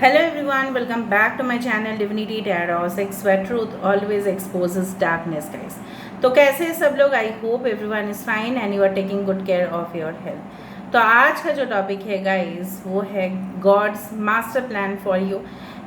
Hello everyone, welcome back to my channel Divinity Tarot. Sex where truth always exposes darkness, guys. तो कैसे हैं सब लोग? I hope everyone is fine and you are taking good care of your health. तो आज का जो topic है गाइस वो है God's master plan for you.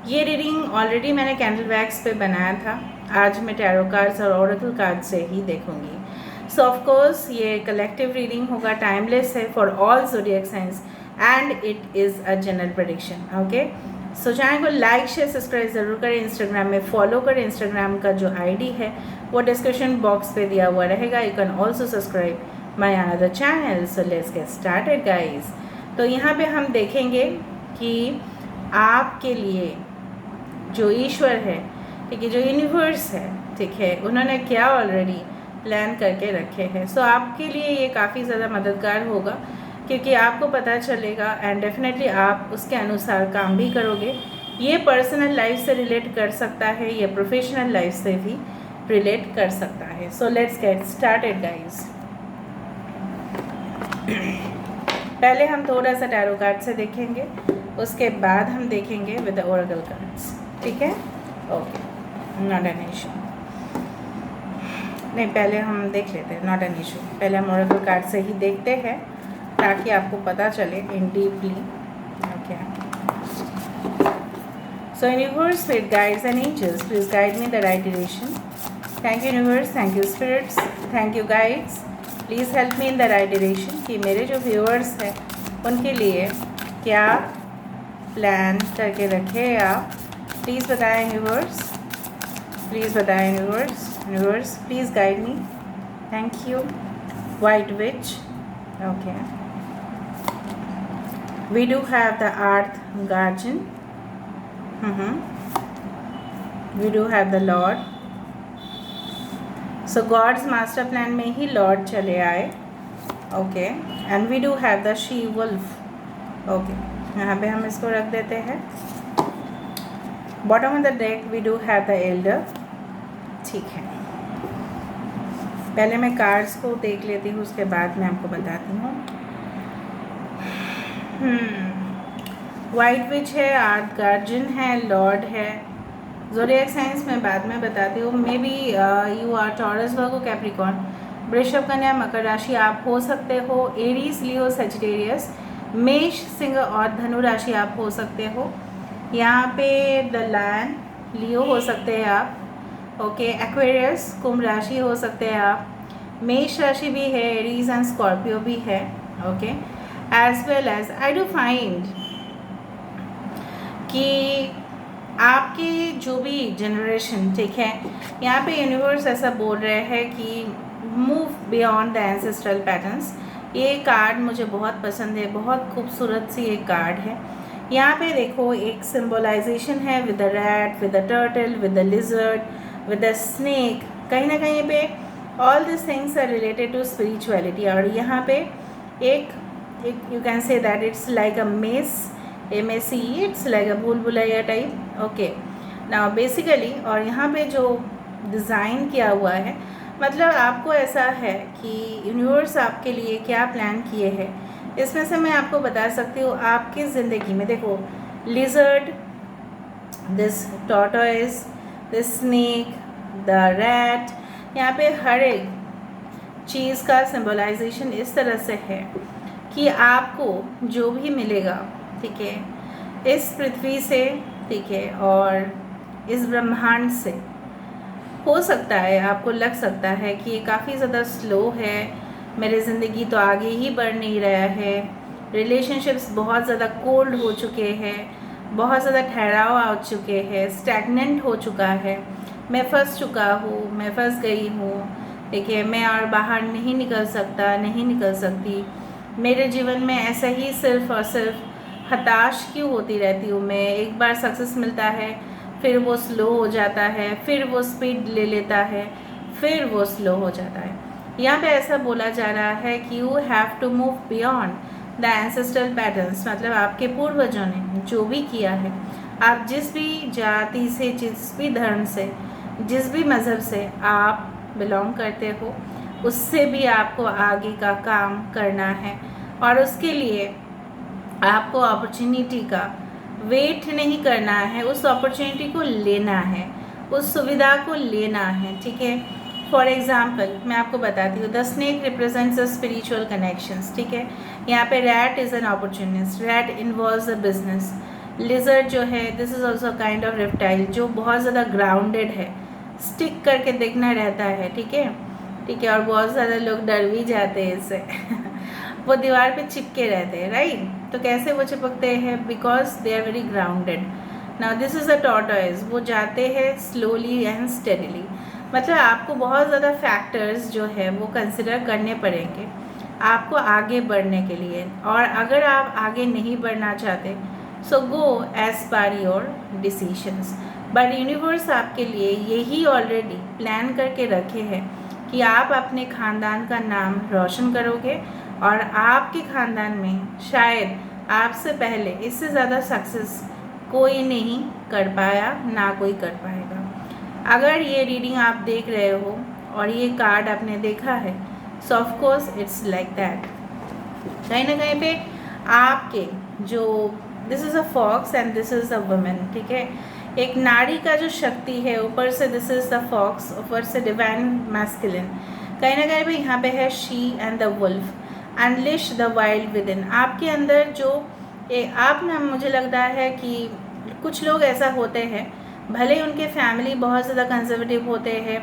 ये रीडिंग ऑलरेडी मैंने कैंडल वैक्स पे बनाया था। आज मैं टैरो कार्ड्स और ओरेकल कार्ड से ही देखूंगी। सो ऑफ कोर्स ये कलेक्टिव रीडिंग होगा, टाइमलेस है for all zodiac signs and it is a general prediction. Okay, so channel को लाइक शेयर सब्सक्राइब ज़रूर करें, इंस्टाग्राम में फॉलो करें। इंस्टाग्राम का जो आईडी है वो डिस्क्रिप्शन बॉक्स पे दिया हुआ रहेगा। You can also subscribe my another channel. So let's get started guys. तो यहाँ पे हम देखेंगे कि आपके लिए जो ईश्वर है, ठीक है, जो यूनिवर्स है, ठीक है, उन्होंने क्या ऑलरेडी प्लान करके रखे हैं। सो आपके लिए ये काफ़ी ज़्यादा मददगार होगा क्योंकि आपको पता चलेगा एंड डेफिनेटली आप उसके अनुसार काम भी करोगे। ये पर्सनल लाइफ से रिलेट कर सकता है, ये प्रोफेशनल लाइफ से भी रिलेट कर सकता है। So let's get started guys. पहले हम थोड़ा सा टैरो कार्ड से देखेंगे, उसके बाद हम देखेंगे विद द ओरेकल कार्ड्स, ठीक है? Okay, not an issue. नहीं, पहले हम देख लेते हैं, नॉट एन इशू। पहले हम ओरेकल कार्ड से ही देखते हैं ताकि आपको पता चले in deeply. Okay, so universe, spirit guides and angels, please guide me the right direction. Thank you universe, thank you spirits, thank you guides, please help me in the right direction कि मेरे जो viewers हैं उनके लिए क्या plan करके रखे आप। प्लीज़ बताएं यूनिवर्स, प्लीज़ बताएं universe, universe please guide me. Thank you. White which, okay, we do have the earth guardian, we do have the lord, so god's master plan में ही lord चले आए। okay, and we do have the she wolf। okay, यहाँ पे हम इसको रख देते हैं। bottom of the deck we do have the elder। ठीक है, पहले मैं कार्ड्स को देख लेती हूँ, उसके बाद मैं आपको बताती हूँ। वाइट विच है, आर्थ गार्जियन है, लॉर्ड है। ज़ोडिएक साइंस में बाद में बताती हूँ। Maybe you are Taurus, Virgo, Capricorn, वृषभ, कन्या, मकर राशि आप हो सकते हो। एरीज, लियो, सजिटेरियस, मेष, सिंह और धनु राशि आप हो सकते हो। यहाँ पे द लायन, लियो हो सकते हैं आप। ओके, एक्वेरियस, कुंभ राशि हो सकते हैं आप। मेष राशि भी है, एरीज एंड स्कॉर्पियो भी है। Okay, as well as I do find कि आपकी जो भी जनरेशन, ठीक है, यहाँ पे यूनिवर्स ऐसा बोल रहे हैं कि move beyond the ancestral patterns. ये कार्ड मुझे बहुत पसंद है, बहुत खूबसूरत सी एक कार्ड है। यहाँ पे देखो एक सिंबलाइजेशन है with the rat, with the turtle, with the lizard, with the snake. कहीं ना कहीं पे all this things are related to spirituality. और यहाँ पे एक you can say that it's like a mace, MACE, it's like a भूल भुलैया टाइप। ओके, नाउ बेसिकली और यहाँ पे जो डिज़ाइन किया हुआ है, मतलब आपको ऐसा है कि यूनिवर्स आपके लिए क्या प्लान किए हैं। इसमें से मैं आपको बता सकती हूँ आपकी ज़िंदगी में देखो, lizard, this tortoise, this snake, the rat, यहाँ पे हर एक चीज़ का सिंबलाइजेशन इस तरह से है कि आपको जो भी मिलेगा, ठीक है, इस पृथ्वी से, ठीक है, और इस ब्रह्मांड से, हो सकता है आपको लग सकता है कि ये काफ़ी ज़्यादा स्लो है, मेरी ज़िंदगी तो आगे ही बढ़ नहीं रहा है, रिलेशनशिप्स बहुत ज़्यादा कोल्ड हो चुके हैं, बहुत ज़्यादा ठहराव आ चुके हैं, स्टैगनेंट हो चुका है, मैं फंस चुका हूँ, मैं फंस गई हूँ, ठीक है, मैं और बाहर नहीं निकल सकता, नहीं निकल सकती, मेरे जीवन में ऐसा ही सिर्फ और सिर्फ हताश क्यों होती रहती हूँ मैं। एक बार सक्सेस मिलता है, फिर वो स्लो हो जाता है, फिर वो स्पीड ले लेता है, फिर वो स्लो हो जाता है। यहाँ पे ऐसा बोला जा रहा है कि you have to move beyond the ancestral patterns, मतलब आपके पूर्वजों ने जो भी किया है, आप जिस भी जाति से, जिस भी धर्म से, जिस भी मज़हब से आप बिलोंग करते हो, उससे भी आपको आगे का काम करना है। और उसके लिए आपको अपॉर्चुनिटी का वेट नहीं करना है, उस अपॉर्चुनिटी को लेना है, उस सुविधा को लेना है, ठीक है। फॉर एग्जाम्पल मैं आपको बताती हूँ, the snake represents the spiritual connections, ठीक है। यहाँ पे rat is an opportunist, rat involves a business. Lizard जो है this is also kind of reptile जो बहुत ज़्यादा ग्राउंडेड है, स्टिक करके देखना रहता है, ठीक है, ठीक है। और बहुत ज़्यादा लोग डर भी जाते हैं इससे वो दीवार पे चिपके रहते हैं, राइट। तो कैसे वो चिपकते हैं? Because they are very grounded. Now this is a tortoise, वो जाते हैं स्लोली एंड स्टेडीली। मतलब आपको बहुत ज़्यादा फैक्टर्स जो है वो कंसिडर करने पड़ेंगे आपको आगे बढ़ने के लिए। और अगर आप आगे नहीं बढ़ना चाहते so go as per your decisions. But universe आपके लिए यही ऑलरेडी प्लान करके रखे हैं कि आप अपने ख़ानदान का नाम रोशन करोगे और आपके ख़ानदान में शायद आपसे पहले इससे ज़्यादा सक्सेस कोई नहीं कर पाया, ना कोई कर पाएगा। अगर ये रीडिंग आप देख रहे हो और ये कार्ड आपने देखा है so of course it's like that. कहीं ना कहीं पे आपके जो this is a fox and this is a woman, ठीक है। एक नारी का जो शक्ति है, ऊपर से दिस इज़ द फॉक्स, ऊपर से डिवाइन मैस्कुलिन, कहीं ना कहीं पे यहाँ पे है she and the wolf. Unleash the wild within. आपके अंदर जो आप ना, मुझे लगता है कि कुछ लोग ऐसा होते हैं, भले उनके फैमिली बहुत ज़्यादा कंजर्वेटिव होते हैं,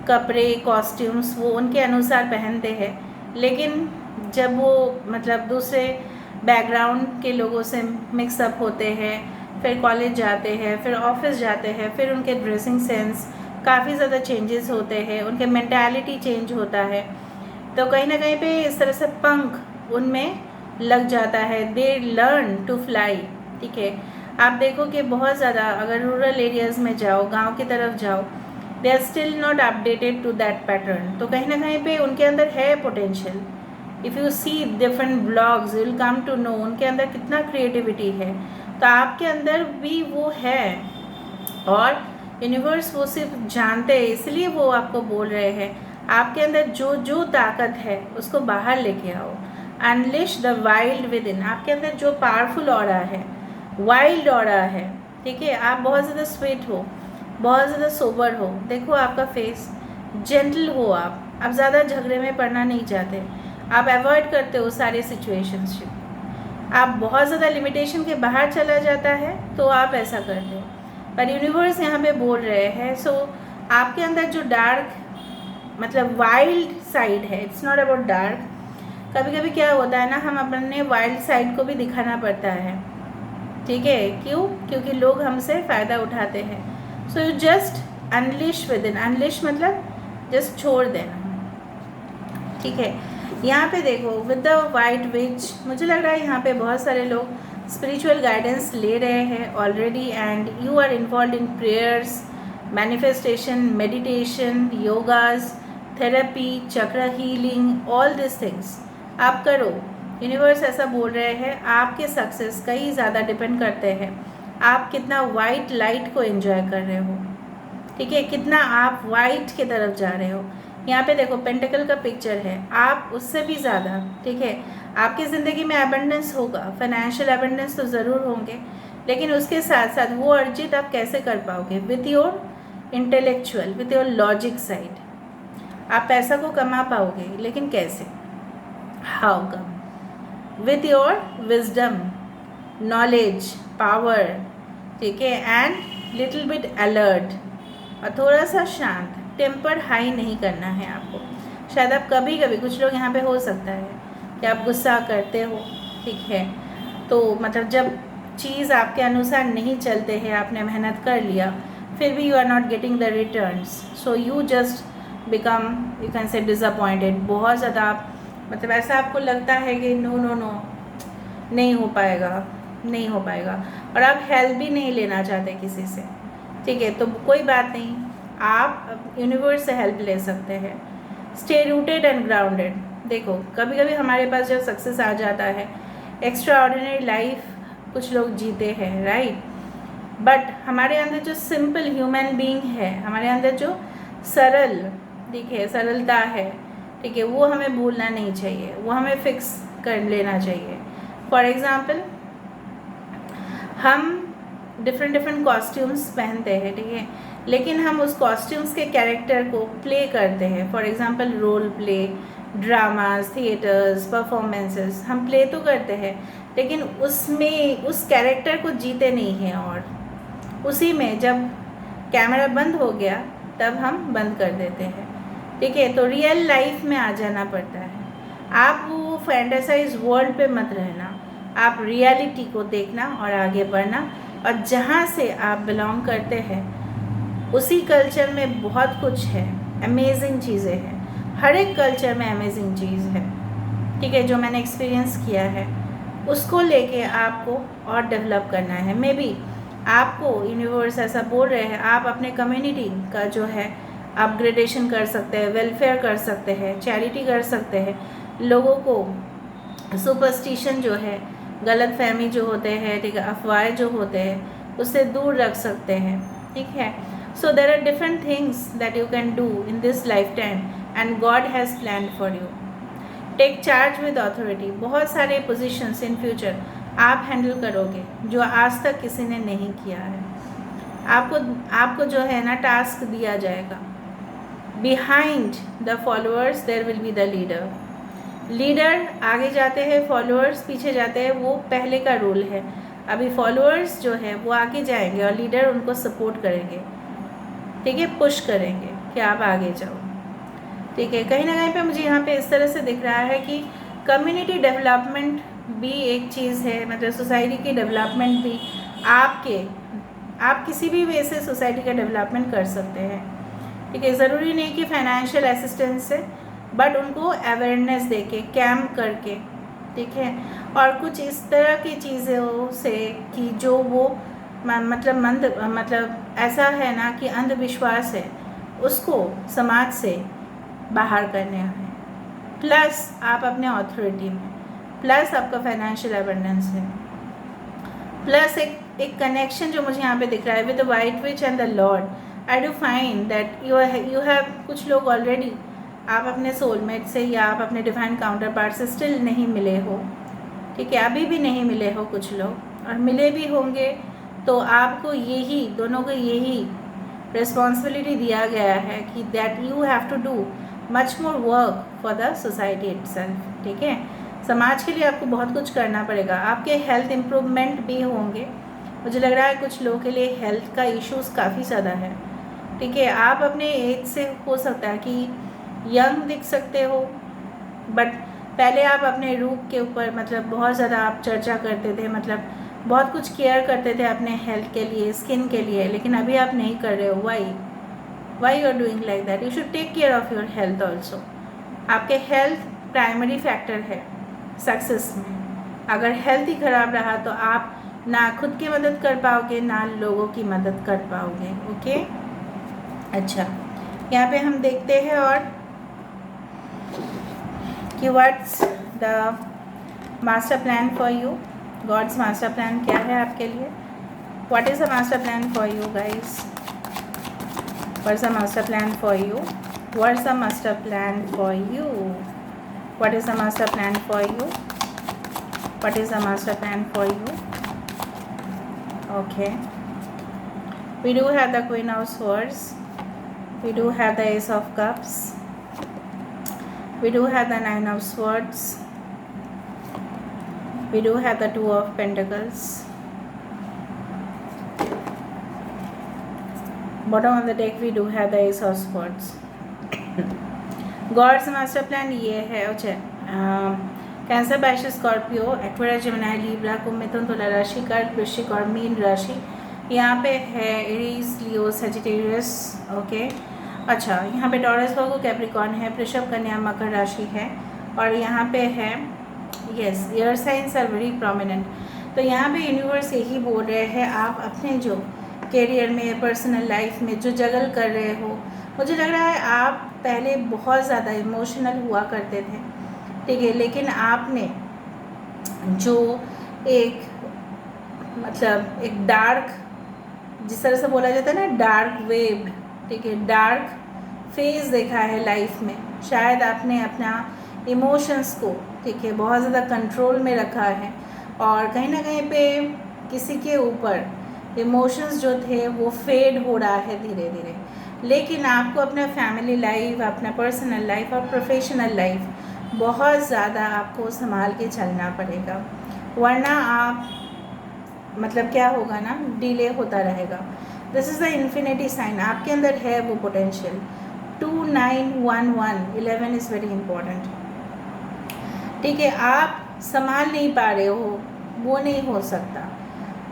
कपड़े कॉस्ट्यूम्स वो उनके अनुसार पहनते हैं, लेकिन जब वो मतलब दूसरे बैकग्राउंड के लोगों से मिक्सअप होते हैं, फिर कॉलेज जाते हैं, फिर ऑफिस जाते हैं, फिर उनके ड्रेसिंग सेंस काफ़ी ज़्यादा चेंजेस होते हैं, उनके मेंटालिटी चेंज होता है। तो कहीं ना कहीं पे इस तरह से पंख उनमें लग जाता है, दे लर्न टू फ्लाई, ठीक है। आप देखो कि बहुत ज़्यादा अगर रूरल एरियाज़ में जाओ, गांव की तरफ जाओ, they are still not updated to that pattern. तो कहीं ना कहीं पे उनके अंदर है potential. If you see different blogs you will come to know उनके अंदर कितना क्रिएटिविटी है। तो आपके अंदर भी वो है और यूनिवर्स वो सिर्फ जानते हैं, इसलिए वो आपको बोल रहे हैं आपके अंदर जो जो ताकत है उसको बाहर लेके आओ। Unleash the wild within. आपके अंदर जो पावरफुल ऑरा है, वाइल्ड ऑरा है, ठीक है। आप बहुत ज़्यादा स्वीट हो, बहुत ज़्यादा सोबर हो, देखो आपका फेस, जेंटल हो, आप ज़्यादा झगड़े में पड़ना नहीं चाहते, आप अवॉइड करते हो सारे सिचुएशनशिप, आप बहुत ज़्यादा लिमिटेशन के बाहर चला जाता है तो आप ऐसा करते हो। पर यूनिवर्स यहाँ पे बोल रहे हैं सो आपके अंदर जो डार्क मतलब वाइल्ड साइड है, इट्स नॉट अबाउट डार्क। कभी कभी क्या होता है ना, हम अपने वाइल्ड साइड को भी दिखाना पड़ता है, ठीक है। क्यों? क्योंकि लोग हमसे फ़ायदा उठाते हैं। सो you just unleash with in. Unleash मतलब जस्ट छोड़ देना, ठीक है। यहाँ पे देखो विद द वाइट विच, मुझे लग रहा है यहाँ पे बहुत सारे लोग स्पिरिचुअल गाइडेंस ले रहे हैं already and you are involve in prayers, manifestation, meditation, yogas, therapy, chakra healing, all this things आप करो। यूनिवर्स ऐसा बोल रहे हैं आपके सक्सेस कई ज़्यादा डिपेंड करते हैं आप कितना वाइट लाइट को एंजॉय कर रहे हो, ठीक है, कितना आप वाइट की तरफ जा रहे हो। यहाँ पे देखो पेंटिकल का पिक्चर है, आप उससे भी ज़्यादा, ठीक है। आपकी ज़िंदगी में एबंडेंस होगा, फाइनेंशियल एबंडेंस तो ज़रूर होंगे, लेकिन उसके साथ साथ वो अर्जित आप कैसे कर पाओगे? With your intellectual, with your logic side आप पैसा को कमा पाओगे, लेकिन कैसे? How come? With your wisdom, knowledge, power, ठीक है, एंड लिटिल बिट अलर्ट और थोड़ा सा शांत, टेम्पर हाई नहीं करना है आपको। शायद आप कभी कभी, कुछ लोग यहाँ पे हो सकता है कि आप गुस्सा करते हो, ठीक है, तो मतलब जब चीज़ आपके अनुसार नहीं चलते हैं, आपने मेहनत कर लिया फिर भी you are not getting the returns, so you just become, you can say disappointed. बहुत ज़्यादा आप मतलब ऐसा आपको लगता है कि नो नो नो नहीं हो पाएगा, नहीं हो पाएगा, और आप हेल्प भी नहीं लेना चाहते किसी से, ठीक है। तो कोई बात नहीं, आप यूनिवर्स से हेल्प ले सकते हैं। Stay rooted and grounded. देखो कभी कभी हमारे पास जब सक्सेस आ जाता है, एक्स्ट्रा ऑर्डिनरी लाइफ कुछ लोग जीते हैं, राइट, बट हमारे अंदर जो सिंपल ह्यूमन बीइंग है, हमारे अंदर जो सरल, ठीक है, सरलता है, ठीक है, वो हमें भूलना नहीं चाहिए, वो हमें फिक्स कर लेना चाहिए। फॉर एग्ज़ाम्पल हम डिफरेंट डिफरेंट कॉस्ट्यूम्स पहनते हैं, ठीक है, लेकिन हम उस कॉस्ट्यूम्स के कैरेक्टर को प्ले करते हैं। For example role play, dramas, theatres, performances हम प्ले तो करते हैं, लेकिन उसमें उस कैरेक्टर को जीते नहीं हैं। और उसी में जब कैमरा बंद हो गया तब हम बंद कर देते हैं, ठीक है। तो रियल लाइफ में आ जाना पड़ता है। आप वो फैंटेसाइज वर्ल्ड पे मत रहना, आप रियलिटी को देखना और आगे बढ़ना। और जहाँ से आप बिलोंग करते हैं उसी कल्चर में बहुत कुछ है, अमेजिंग चीज़ें हैं। हर एक कल्चर में अमेजिंग चीज़ है, ठीक है, जो मैंने एक्सपीरियंस किया है उसको लेके आपको और डेवलप करना है। मे बी आपको यूनिवर्स ऐसा बोल रहे हैं, आप अपने कम्युनिटी का जो है अपग्रेडेशन कर सकते हैं, वेलफेयर कर सकते हैं, चैरिटी कर सकते हैं, लोगों को सुपरस्टिशन जो है, गलत फहमी जो होते हैं, ठीक है, अफवाहें जो होते हैं, उससे दूर रख सकते हैं, ठीक है। So there are different things that you can do in this lifetime and God has planned for you. Take charge with authority. बहुत सारे पोजीशंस इन फ्यूचर आप हैंडल करोगे जो आज तक किसी ने नहीं किया है। आपको जो है ना टास्क दिया जाएगा। Behind the followers there will be the leader. Leader आगे जाते हैं, फॉलोअर्स पीछे जाते हैं, वो पहले का रूल है। अभी फॉलोअर्स जो है वो आगे जाएंगे और लीडर उनको सपोर्ट करेंगे, ठीक है, पुश करेंगे कि आप आगे जाओ, ठीक है। कहीं ना कहीं पे मुझे यहाँ पे इस तरह से दिख रहा है कि कम्युनिटी डेवलपमेंट भी एक चीज़ है, मतलब सोसाइटी की डेवलपमेंट भी आप किसी भी वे से सोसाइटी का डेवलपमेंट कर सकते हैं, ठीक है। ज़रूरी नहीं कि फाइनेंशियल असिस्टेंस से, बट उनको अवेयरनेस दे के, कैम्प करके, ठीक है, और कुछ इस तरह की चीज़ों से कि जो वो मतलब ऐसा है ना कि अंधविश्वास है, उसको समाज से बाहर करने हैं। प्लस आप अपने अथॉरिटी में, प्लस आपका फाइनेंशियल अवेयरनेस है, प्लस एक कनेक्शन जो मुझे यहाँ पे दिख रहा है with the white which and the Lord. I do find that you have कुछ लोग ऑलरेडी आप अपने सोलमेट से या आप अपने डिवाइन काउंटर पार्ट से स्टिल नहीं मिले हो, ठीक है, अभी भी नहीं मिले हो कुछ लोग, और मिले भी होंगे तो आपको यही दोनों को यही रिस्पॉन्सिबिलिटी दिया गया है कि that you have to do much more work for the society itself, ठीक है। समाज के लिए आपको बहुत कुछ करना पड़ेगा। आपके हेल्थ इम्प्रूवमेंट भी होंगे। मुझे लग रहा है कुछ लोगों के लिए हेल्थ का इश्यूज़ काफ़ी ज़्यादा है, ठीक है। आप अपने एज से हो सकता है कि यंग दिख सकते हो, बट पहले आप अपने रूप के ऊपर मतलब बहुत ज़्यादा आप चर्चा करते थे, मतलब बहुत कुछ केयर करते थे अपने हेल्थ के लिए, स्किन के लिए, लेकिन अभी आप नहीं कर रहे हो। Why you are doing like that? You should take care of your health also. आपके हेल्थ प्राइमरी फैक्टर है सक्सेस में। अगर हेल्थ ही ख़राब रहा तो आप ना खुद की मदद कर पाओगे ना लोगों की मदद कर पाओगे, ओके। अच्छा, यहाँ पे हम देखते हैं और कि what's the master plan for you. God's master plan क्या है आपके लिए? What is the master plan for you guys? What's the master plan for you? What's the master plan for you? What is the master plan for you? What is the master plan for you? Okay. We do have the Queen of Swords. We do have the Ace of Cups. We do have the Nine of Swords. We do have the Two of Pentacles. Bottom of the deck we do have the Ace of Swords. God's master plan ये है। अच्छा, Cancer, बाइश, Scorpio, Aquarius, Gemini, Libra, Kumbh, Mithun, Tula राशि, कर्क, वृश्चिक और mean राशि यहाँ पे है। एरीज, लियो, सजिटेरियस, ओके। अच्छा, यहाँ पे टॉरस, वर्गो, कैप्रिकॉर्न है। वृषभ, कन्या, मकर राशि है। और यहाँ पे है yes, air signs are very prominent. तो यहाँ पे यूनिवर्स यही बोल रहे हैं, आप अपने जो करियर में, पर्सनल लाइफ में जो जगल कर रहे हो, मुझे लग रहा है आप पहले बहुत ज़्यादा इमोशनल हुआ करते थे, ठीक है, लेकिन आपने जो एक मतलब एक डार्क, जिस तरह से बोला जाता है ना डार्क वेव, ठीक है, डार्क फेज देखा है लाइफ में। शायद आपने अपना इमोशंस को, ठीक है, बहुत ज़्यादा कंट्रोल में रखा है और कहीं ना कहीं पे किसी के ऊपर इमोशंस जो थे वो फेड हो रहा है धीरे धीरे, लेकिन आपको अपना फैमिली लाइफ, अपना पर्सनल लाइफ और प्रोफेशनल लाइफ बहुत ज़्यादा आपको संभाल के चलना पड़ेगा, वरना आप मतलब क्या होगा ना, डिले होता रहेगा। This is the infinity sign, आपके अंदर है वो पोटेंशियल। 2911 11 is very important. ठीक है, आप संभाल नहीं पा रहे हो, वो नहीं हो सकता।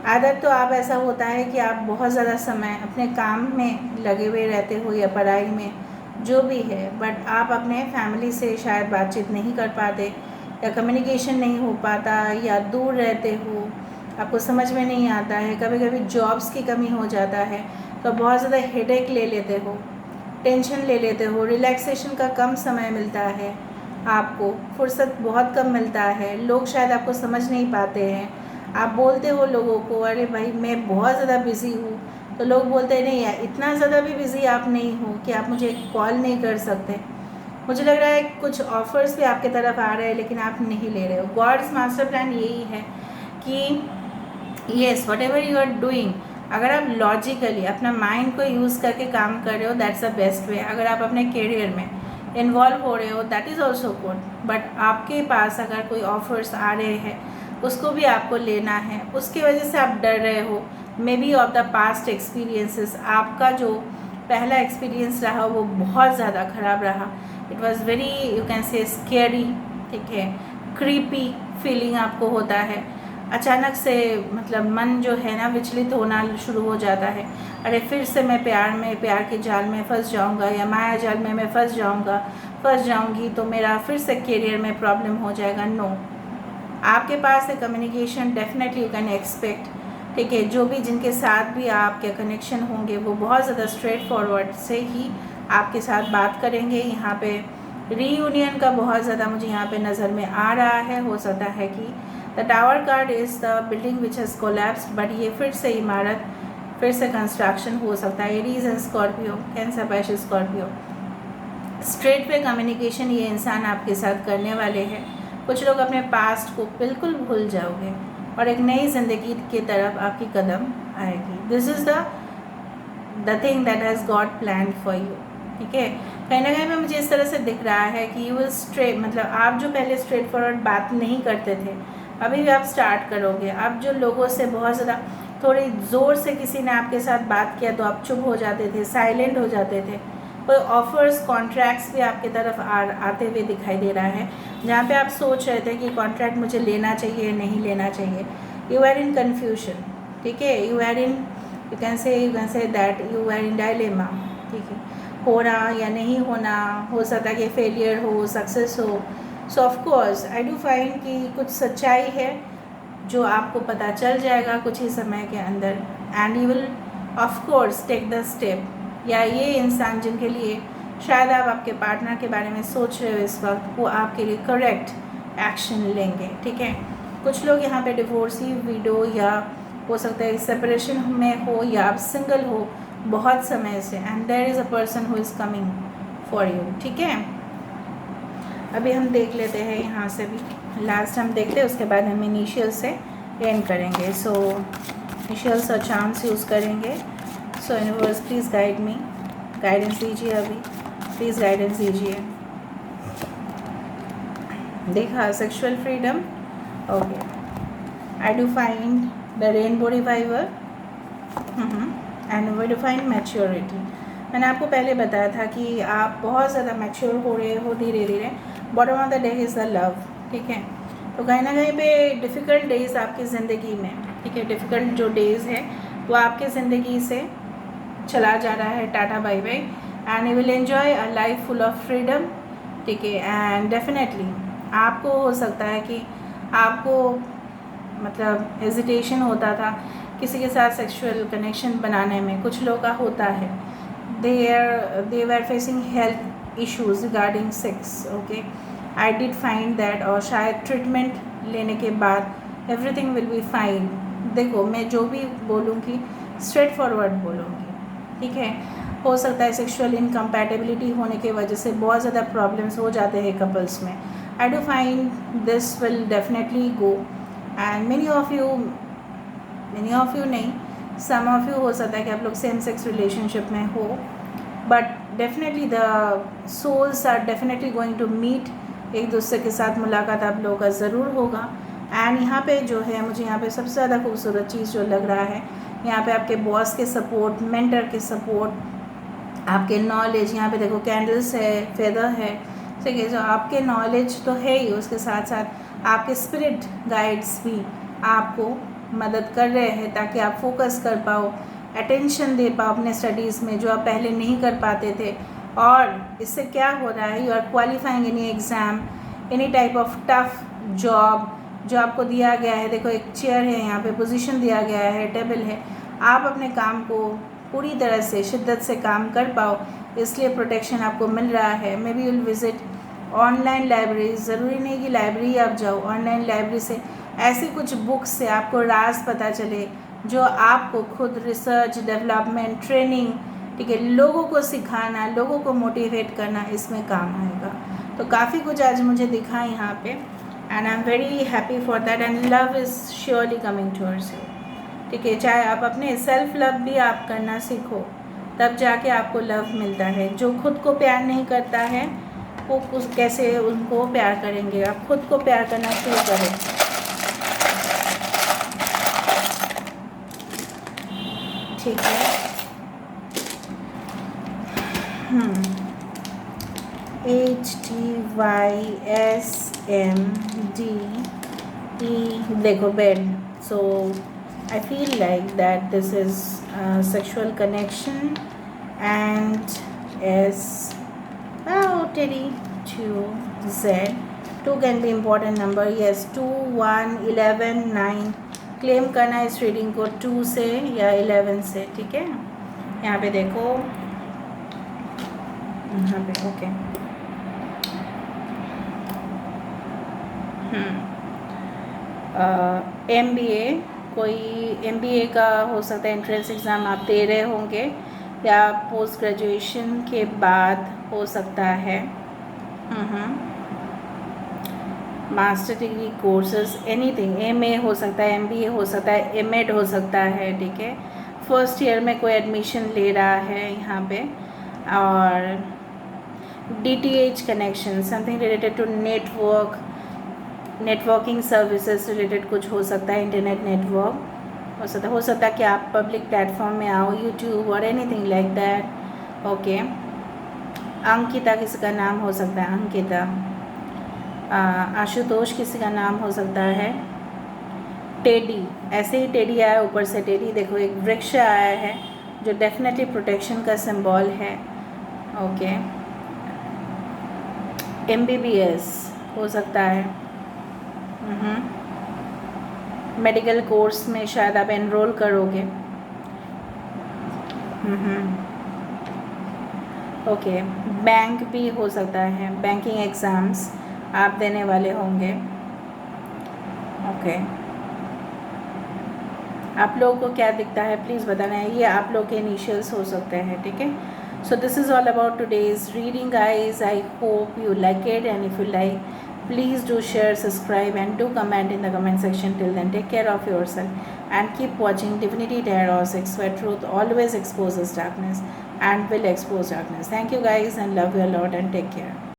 आदत तो आप ऐसा होता है कि आप बहुत ज़्यादा समय अपने काम में लगे हुए रहते हो या पढ़ाई में, जो भी है, बट आप अपने फैमिली से शायद बातचीत नहीं कर पाते, या कम्युनिकेशन नहीं हो पाता, या दूर रहते हो, आपको समझ में नहीं आता है। कभी कभी जॉब्स की कमी हो जाता है तो बहुत ज़्यादा हेडेक ले लेते हो, टेंशन ले लेते हो, रिलैक्सेशन का कम समय मिलता है, आपको फुर्सत बहुत कम मिलता है, लोग शायद आपको समझ नहीं पाते हैं। आप बोलते हो लोगों को अरे भाई मैं बहुत ज़्यादा बिज़ी हूँ, तो लोग बोलते हैं नहीं यार इतना ज़्यादा भी बिज़ी आप नहीं हो कि आप मुझे कॉल नहीं कर सकते। मुझे लग रहा है कुछ ऑफ़र्स भी आपके तरफ आ रहे हैं लेकिन आप नहीं ले रहे हो। गॉड्स मास्टर प्लान यही है कि yes whatever you are doing, अगर आप लॉजिकली अपना माइंड को यूज़ करके काम कर रहे हो दैट्स द बेस्ट वे। अगर आप अपने करियर में इन्वॉल्व हो रहे हो that is also good, but आपके पास अगर कोई ऑफर्स आ रहे हैं उसको भी आपको लेना है। उसकी वजह से आप डर रहे हो, may be of the past experiences, आपका जो पहला एक्सपीरियंस रहा वो बहुत ज़्यादा ख़राब रहा। It was very you can से स्केरी, ठीक है, क्रीपी फीलिंग आपको होता है। अचानक से मतलब मन जो है ना विचलित होना शुरू हो जाता है, अरे फिर से मैं प्यार के जाल में फंस जाऊंगा, या माया जाल में मैं फंस जाऊंगी तो मेरा फिर से करियर में प्रॉब्लम हो जाएगा। नो, आपके पास है communication, definitely you can expect, ठीक है। जो भी जिनके साथ भी आपके कनेक्शन होंगे वो बहुत ज़्यादा स्ट्रेट फॉरवर्ड से ही आपके साथ बात करेंगे। यहाँ पे रीयूनियन का बहुत ज़्यादा मुझे यहाँ पे नज़र में आ रहा है। हो सकता है कि the tower card is the building which has collapsed, but ये फिर से इमारत, फिर से कंस्ट्रक्शन हो सकता है। Aries and Scorpio, cancer, Pisces, Scorpio, straight पे कम्युनिकेशन ये इंसान आपके साथ करने वाले हैं। कुछ लोग अपने पास्ट को बिल्कुल भूल जाओगे और एक नई ज़िंदगी की तरफ आपकी कदम आएगी। This is the thing that has God plan for you, ठीक है। कहीं ना कहीं में मुझे इस तरह से दिख रहा है कि यू विल स्ट्रेट, मतलब आप जो पहले स्ट्रेट फॉरवर्ड बात नहीं करते थे अभी भी आप स्टार्ट करोगे। आप जो लोगों से बहुत ज़्यादा थोड़ी ज़ोर से किसी ने आपके साथ बात किया तो आप चुप हो जाते थे, साइलेंट हो जाते थे। कोई ऑफर्स, कॉन्ट्रैक्ट्स भी आपकी तरफ आते हुए दिखाई दे रहा है, जहाँ पे आप सोच रहे थे कि कॉन्ट्रैक्ट मुझे लेना चाहिए नहीं लेना चाहिए। यू आर इन कन्फ्यूजन, ठीक है। You can say that you are in dilemma, ठीक है। होना या नहीं होना, हो सकता है कि फेलियर हो, सक्सेस हो। सो of course I do find कि कुछ सच्चाई है जो आपको पता चल जाएगा कुछ ही समय के अंदर, and you will of course take the step. या ये इंसान जिनके लिए शायद आप आपके पार्टनर के बारे में सोच रहे हो इस वक्त, वो आपके लिए करेक्ट एक्शन लेंगे, ठीक है। कुछ लोग यहाँ पे डिवोर्सी विडो, या हो सकता है सेपरेशन में हो, या आप सिंगल हो बहुत समय से, and there is a person who is coming for you, ठीक है। अभी हम देख लेते हैं यहाँ से भी, लास्ट हम देखते हैं, उसके बाद हम इनिशियल से एंड करेंगे। सो इनिशियल्स और चार्म्स यूज़ करेंगे। So universe please guide me, guidance दीजिए, अभी प्लीज़ गाइडेंस दीजिए। देखा sexual freedom, okay. I do find the rainbow reviver and we do find maturity. मैंने आपको पहले बताया था कि आप बहुत ज़्यादा मैच्योर हो रहे हो धीरे धीरे। Bottom of the day is the love, ठीक है। तो कहीं ना कहीं पे डिफ़िकल्ट डेज़ आपकी ज़िंदगी में, ठीक है, डिफ़िकल्ट जो डेज़ है वो आपके ज़िंदगी से चला जा रहा है, tata bye bye, and you will enjoy a life full of freedom, ठीक है। एंड डेफिनेटली आपको हो सकता है कि आपको मतलब हेजिटेशन होता था किसी के साथ सेक्सुअल कनेक्शन बनाने में, कुछ लोगों का होता है, they were facing health issues regarding sex, okay. I did find that, और शायद ट्रीटमेंट लेने के बाद everything will be fine। देखो मैं जो भी बोलूँगी स्ट्रेट फॉरवर्ड बोलूँगी, ठीक है। हो सकता है सेक्सुअल इनकम्पैटिबिलिटी होने की वजह से बहुत ज़्यादा प्रॉब्लम्स हो जाते हैं कपल्स में। आई do find this will definitely go, and many of you many of you नहीं, सम ऑफ यू हो सकता है कि आप लोग सेम सेक्स रिलेशनशिप में हो, but definitely the souls are definitely going to meet. एक दूसरे के साथ मुलाकात आप लोगों का ज़रूर होगा। एंड यहाँ पे जो है मुझे यहाँ पे सबसे ज़्यादा खूबसूरत चीज़ जो लग रहा है, यहाँ पे आपके बॉस के सपोर्ट, मेंटर के सपोर्ट, आपके नॉलेज, यहाँ पे देखो कैंडल्स है, फेदर है, ठीक है। जो आपके नॉलेज तो है ही, उसके साथ साथ आपके स्पिरिट गाइड्स भी आपको मदद कर रहे हैं ताकि आप फोकस कर पाओ, अटेंशन दे पाओ अपने स्टडीज़ में, जो आप पहले नहीं कर पाते थे। और इससे क्या हो रहा है, you are qualifying any exam, any type of tough job जो आपको दिया गया है। देखो एक चेयर है यहाँ पे, पोजीशन दिया गया है, टेबल है, आप अपने काम को पूरी तरह से शिद्दत से काम कर पाओ, इसलिए प्रोटेक्शन आपको मिल रहा है। May be you'll visit online library, ज़रूरी नहीं कि लाइब्रेरी आप जाओ, ऑनलाइन लाइब्रेरी से ऐसी कुछ बुक्स से आपको राज पता चले जो आपको खुद रिसर्च, डेवलपमेंट, ट्रेनिंग, ठीक है, लोगों को सिखाना, लोगों को मोटिवेट करना, इसमें काम आएगा। तो काफ़ी कुछ आज मुझे दिखा यहाँ पे, and I am very happy for that, and love is surely coming towards you, ठीक है। चाहे आप अपने सेल्फ लव भी आप करना सीखो, तब जाके आपको लव मिलता है। जो खुद को प्यार नहीं करता है वो कुछ कैसे उनको प्यार करेंगे। आप खुद को प्यार करना शुरू करें, ठीक है। HTYSMDE, देखो bed. So I feel like that this is a sexual connection, and S, Teddy 2Z, 2 can be important number, yes, 2 1 11 9, claim करना इस रीडिंग को 2 से या 11 से, ठीक है। यहाँ पे देखो, यहाँ पे ओके। MBA, कोई MBA का हो सकता है एंट्रेंस एग्ज़ाम आप दे रहे होंगे, या पोस्ट ग्रेजुएशन के बाद हो सकता है। Master degree courses, anything, MA हो सकता है, MBA हो सकता है, MED हो सकता है, ठीक है। फर्स्ट ईयर में कोई एडमिशन ले रहा है यहाँ पे। और DTH connection, something related to network, networking services related कुछ हो सकता है, इंटरनेट नेटवर्क हो सकता है कि आप पब्लिक प्लेटफॉर्म में आओ, यूट्यूब और anything like that, okay. Ankita किसी का नाम हो सकता है, अंकिता। आशुतोष किसी का नाम हो सकता है। टेडी, ऐसे ही टेडी आया, ऊपर से टेडी, देखो एक वृक्ष आया है जो डेफिनेटली प्रोटेक्शन का सिंबल है, ओके। MBBS हो सकता है, मेडिकल कोर्स में शायद आप एनरोल करोगे, ओके। बैंक भी हो सकता है, बैंकिंग एग्ज़ाम्स आप देने वाले होंगे, ओके। आप लोगों को क्या दिखता है प्लीज़ बताना है, ये आप लोग के इनिशियल्स हो सकते हैं, ठीक है। So this is all about today's reading guys. I hope you like it, and if you like, please do share, subscribe, and do comment in the comment section. Till then, take care of yourself and keep watching Divinity Tarot 6, where truth always exposes darkness and will expose darkness. Thank you guys, and love you a lot, and take care.